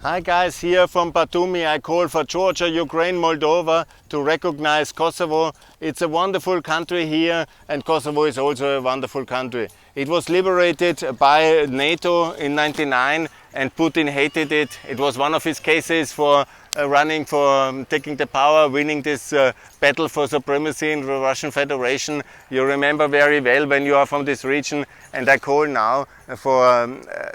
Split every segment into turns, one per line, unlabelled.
Hi guys, here from Batumi. I call for Georgia, Ukraine, Moldova to recognize Kosovo. It's a wonderful country here, and Kosovo is also a wonderful country. It was liberated by NATO in '99 and Putin hated it. It was one of his cases for running for taking the power, winning this battle for supremacy in the Russian Federation. You remember very well when you are from this region, and I call now for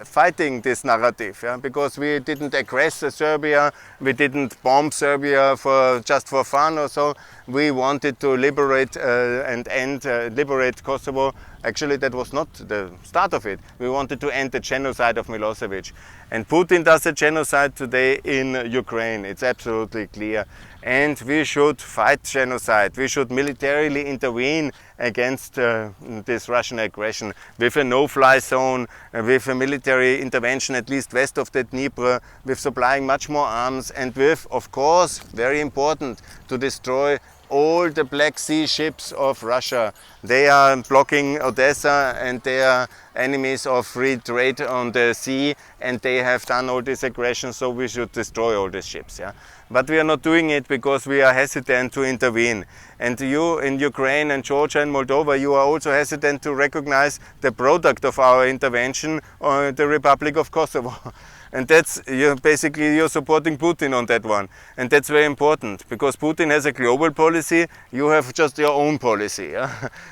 fighting this narrative, because we didn't aggress Serbia, we didn't bomb Serbia just for fun or so. We wanted to liberate liberate Kosovo. Actually, that was not the start of it. We wanted to end the genocide of Milosevic. And Putin does a genocide today in Ukraine. It's absolutely clear. And we should fight genocide. We should militarily intervene against this Russian aggression with a no-fly zone, with a military intervention at least west of the Dnieper, with supplying much more arms, and with, of course, very important, to destroy all the Black Sea ships of Russia. They are blocking Odessa and they are enemies of free trade on the sea, and they have done all this aggression, so we should destroy all these ships. But we are not doing it because we are hesitant to intervene. And you in Ukraine and Georgia and Moldova, you are also hesitant to recognize the product of our intervention, the Republic of Kosovo. And that's, you're supporting Putin on that one. And that's very important, because Putin has a global policy, you have just your own policy.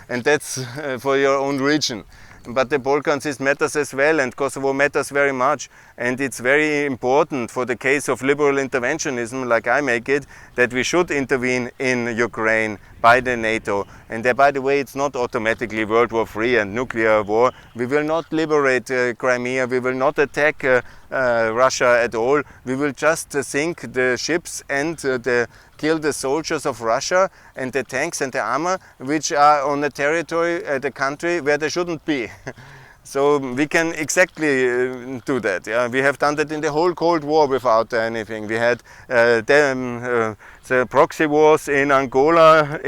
And that's for your own region. But the Balkans matters as well, and Kosovo matters very much. And it's very important for the case of liberal interventionism, like I make it, that we should intervene in Ukraine by the NATO. And by the way, it's not automatically World War III and nuclear war. We will not liberate Crimea, we will not attack Russia at all. We will just sink the ships and kill the soldiers of Russia and the tanks and the armor which are on the territory, the country where they shouldn't be. So we can exactly do that. We have done that in the whole Cold War without anything. We had the proxy wars in Angola,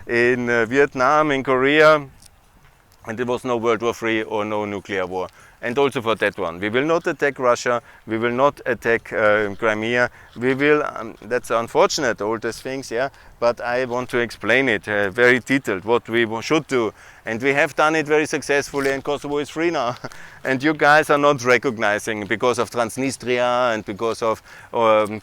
in Vietnam, in Korea, and there was no World War III or no nuclear war. And also for that one, we will not attack Russia, we will not attack Crimea, we will, that's unfortunate, all these things, but I want to explain it very detailed, what we should do. And we have done it very successfully, and Kosovo is free now. And you guys are not recognizing because of Transnistria and because of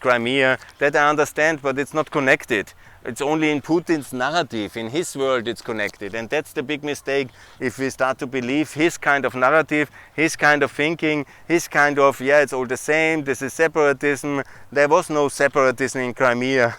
Crimea. That I understand, but it's not connected. It's only in Putin's narrative, in his world it's connected. And that's the big mistake if we start to believe his kind of narrative, his kind of thinking, his kind of, it's all the same, this is separatism. There was no separatism in Crimea.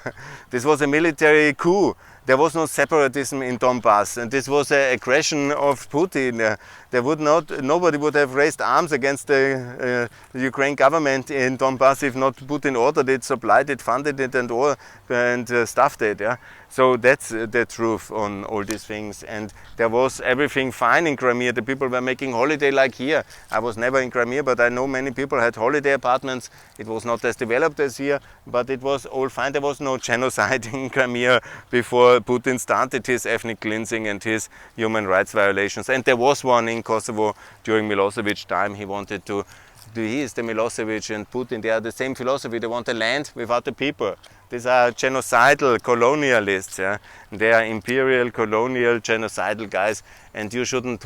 This was a military coup. There was no separatism in Donbass, and this was an aggression of Putin. Nobody would have raised arms against the Ukraine government in Donbass if not Putin ordered it, supplied it, funded it, and stuffed it. So that's the truth on all these things. And there was everything fine in Crimea. The people were making holiday like here. I was never in Crimea, but I know many people had holiday apartments. It was not as developed as here, but it was all fine. There was no genocide in Crimea before Putin started his ethnic cleansing and his human rights violations. And there was one in Kosovo during Milosevic's time. He wanted to, he is the Milosevic and Putin, they are the same philosophy. They want a land without the people. These are genocidal colonialists. They are imperial, colonial, genocidal guys, and you shouldn't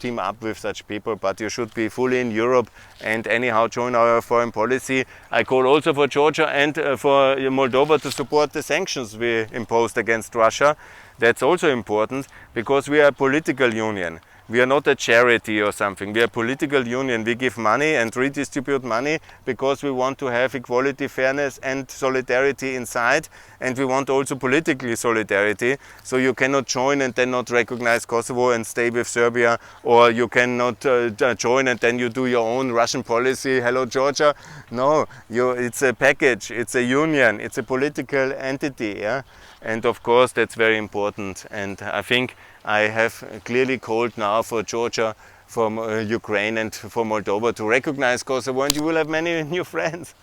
team up with such people, but you should be fully in Europe and anyhow join our foreign policy. I call also for Georgia and for Moldova to support the sanctions we imposed against Russia. That's also important, because we are a political union. We are not a charity or something. We are a political union. We give money and redistribute money because we want to have equality, fairness and solidarity inside. And we want also politically solidarity. So you cannot join and then not recognize Kosovo and stay with Serbia. Or you cannot join and then you do your own Russian policy. Hello, Georgia. No, it's a package. It's a union. It's a political entity. And of course, that's very important. And I think I have clearly called now for Georgia, for Ukraine and for Moldova to recognize Kosovo, and you will have many new friends.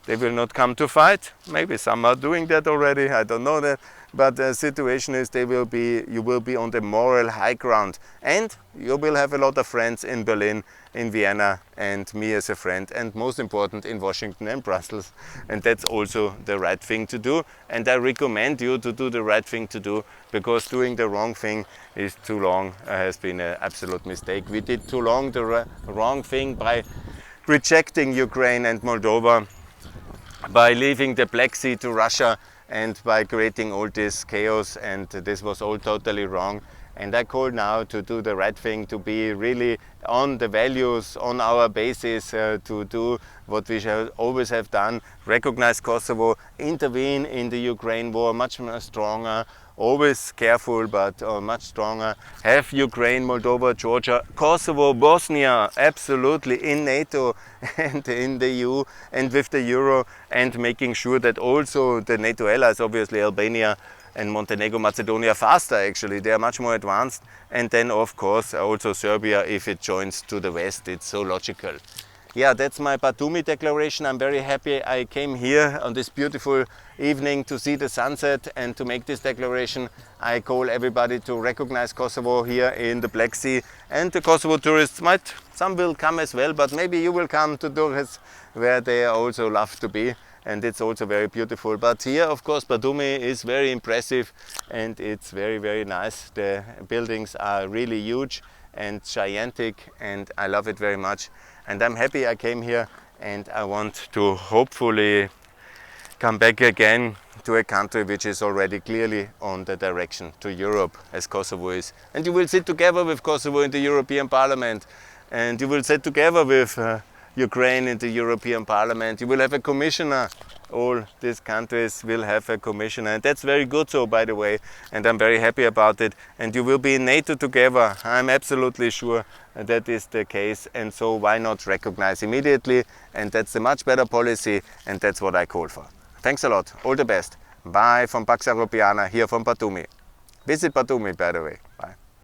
They will not come to fight. Maybe some are doing that already, I don't know that. But the situation is you will be on the moral high ground. And you will have a lot of friends in Berlin, in Vienna, and me as a friend. And most important, in Washington and Brussels. And that's also the right thing to do. And I recommend you to do the right thing to do, because doing the wrong thing is too long, has been an absolute mistake. We did too long the wrong thing by rejecting Ukraine and Moldova, by leaving the Black Sea to Russia, and by creating all this chaos, and this was all totally wrong. And I call now to do the right thing, to be really on the values, on our basis, to do what we shall always have done, recognize Kosovo, intervene in the Ukraine war much more stronger, always careful but much stronger, have Ukraine, Moldova, Georgia, Kosovo, Bosnia absolutely in NATO and in the EU and with the Euro, and making sure that also the NATO allies, obviously Albania and Montenegro, Macedonia faster actually, they are much more advanced, and then of course also Serbia, if it joins to the West, it's so logical. Yeah, that's my Batumi declaration. I'm very happy I came here on this beautiful evening to see the sunset and to make this declaration. I call everybody to recognize Kosovo here in the Black Sea, and the Kosovo tourists some will come as well, but maybe you will come to Durrës, where they also love to be, and it's also very beautiful. But here, of course, Batumi is very impressive, and it's very, very nice. The buildings are really huge and gigantic, and I love it very much. And I'm happy I came here, and I want to hopefully come back again to a country which is already clearly on the direction to Europe, as Kosovo is. And you will sit together with Kosovo in the European Parliament, and you will sit together with Ukraine in the European Parliament. You will have a commissioner. All these countries will have a commissioner, and that's very good, so by the way, and I'm very happy about it. And you will be in NATO together. I'm absolutely sure that is the case, and so why not recognize immediately? And that's a much better policy, and that's what I call for. Thanks a lot. All the best. Bye from Pax Europiana here from Batumi. Visit Batumi, by the way.